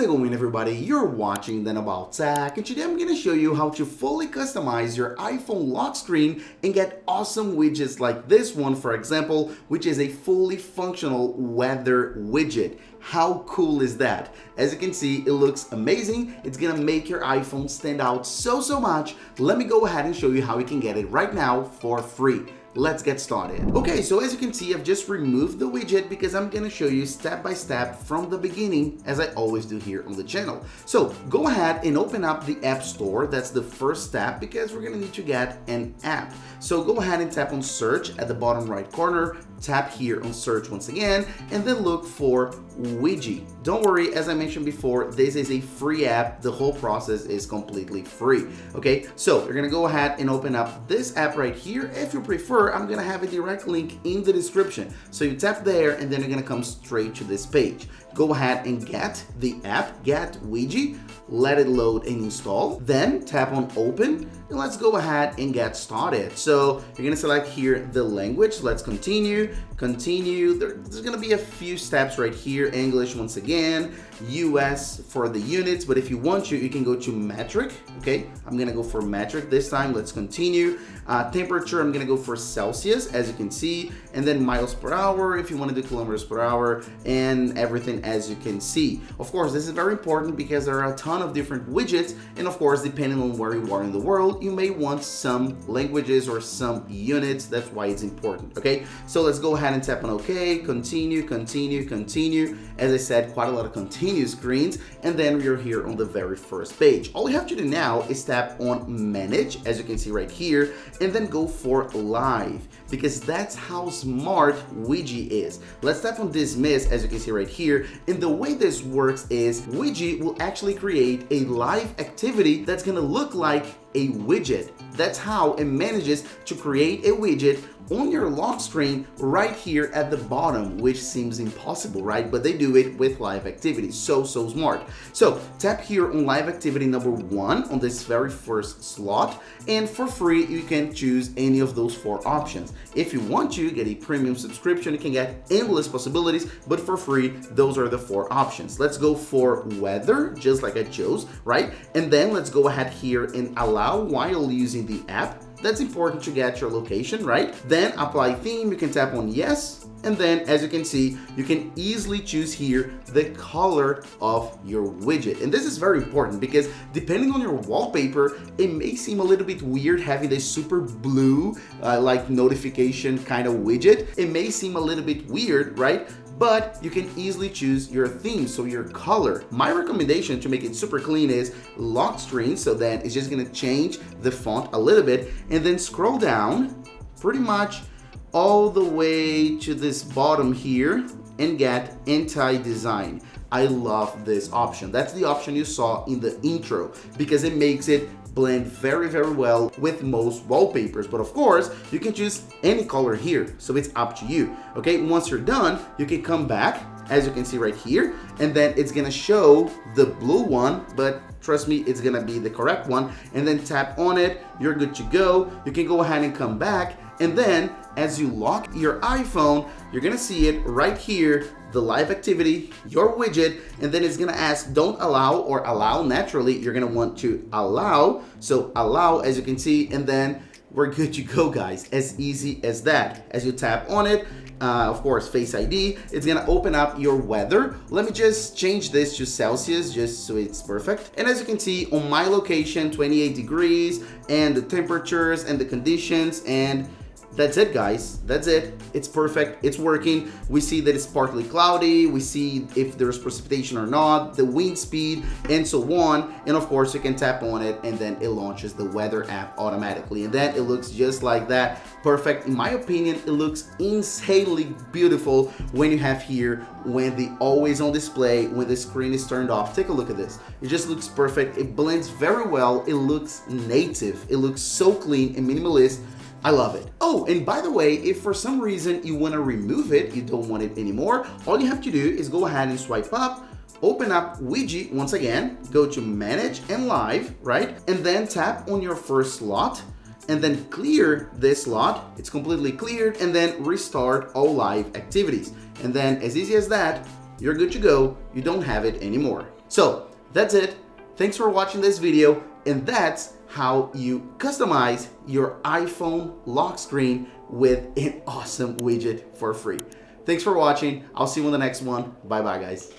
it going, everybody? You're watching Then About Tech, and today I'm going to show you how to fully customize your iPhone lock screen and get awesome widgets like this one, for example, which is a fully functional weather widget. How cool is that? As you can see, it looks amazing. It's gonna make your iPhone stand out so much. Let me go ahead and show you how you can get it right now for free. Let's get started. Okay, so as you can see, I've just removed the widget because I'm gonna show you step by step from the beginning, as I always do here on the channel. So go ahead and open up the App Store. That's the first step because we're gonna need to get an app. So go ahead and tap on search at the bottom right corner, tap here on search once again, and then look for Widget. Don't worry, as I mentioned before, this is a free app. The whole process is completely free. Okay, so you're gonna go ahead and open up this app right here. If you prefer, I'm gonna have a direct link in the description. So you tap there and then you're gonna come straight to this page. Go ahead and get the app, get Widget, let it load and install. Then tap on open and let's go ahead and get started. So you're gonna select here the language. Let's continue. There's gonna be a few steps right here. English once again, US for the units, but if you want to, you can go to metric. Okay, I'm gonna go for metric this time. Let's continue. Temperature, I'm gonna go for Celsius, as you can see, and then miles per hour if you want to do kilometers per hour, and everything as you can see. Of course, this is very important because there are a ton of different widgets, and of course, depending on where you are in the world, you may want some languages or some units. That's why it's important. Okay, so let's go ahead and tap on OK, continue. As I said, quite a lot of continue screens, and then we're here on the very first page. All you have to do now is tap on manage, as you can see right here, and then go for live, because that's how smart Widget is. Let's tap on dismiss, as you can see right here, and the way this works is Widget will actually create a live activity that's gonna look like a widget. That's how it manages to create a widget on your lock screen right here at the bottom, which seems impossible, right? But they do it with live activity. So smart. So tap here on live activity number 1 on this very first slot, and for free you can choose any of those 4 options. If you want to get a premium subscription, you can get endless possibilities, but for free those are the 4 options. Let's go for weather, just like I chose, right? And then let's go ahead here and allow while using the app. That's important to get your location, right? Then apply theme, you can tap on yes. And then as you can see, you can easily choose here the color of your widget. And this is very important because depending on your wallpaper, it may seem a little bit weird having this super blue like notification kind of widget. It may seem a little bit weird, right? But you can easily choose your theme, so your color. My recommendation to make it super clean is lock screen, so that it's just gonna change the font a little bit, and then scroll down pretty much all the way to this bottom here and get anti-design. I love this option. That's the option you saw in the intro because it makes it blend very well with most wallpapers. But of course, you can choose any color here, so it's up to you. Okay, once you're done, you can come back, as you can see right here, and then it's gonna show the blue one, but trust me, it's gonna be the correct one, and then tap on it, you're good to go. You can go ahead and come back, and then as you lock your iPhone, you're gonna see it right here, the live activity, your widget, and then it's gonna ask don't allow or allow. Naturally, you're gonna want to allow, so allow, as you can see, and then we're good to go, guys. As easy as that. As you tap on it, of course, Face ID, it's gonna open up your weather. Let me just change this to Celsius just so it's perfect. And as you can see on my location, 28 degrees, and the temperatures and the conditions, and that's it, guys. That's it. It's perfect. It's working. We see that it's partly cloudy. We see if there's precipitation or not, the wind speed, and so on. And of course, you can tap on it and then it launches the weather app automatically. And then it looks just like that. Perfect. In my opinion, it looks insanely beautiful when you have here when the always on display, when the screen is turned off. Take a look at this. It just looks perfect. It blends very well. It looks native. It looks so clean and minimalist. I love it. Oh, and by the way, if for some reason you want to remove it, you don't want it anymore, all you have to do is go ahead and swipe up, open up Widget once again, go to manage and live, right? And then tap on your first slot and then clear this slot. It's completely cleared, and then restart all live activities. And then as easy as that, you're good to go. You don't have it anymore. So that's it. Thanks for watching this video, and that's how you customize your iPhone lock screen with an awesome widget for free. Thanks for watching. I'll see you in the next one. Bye bye, guys.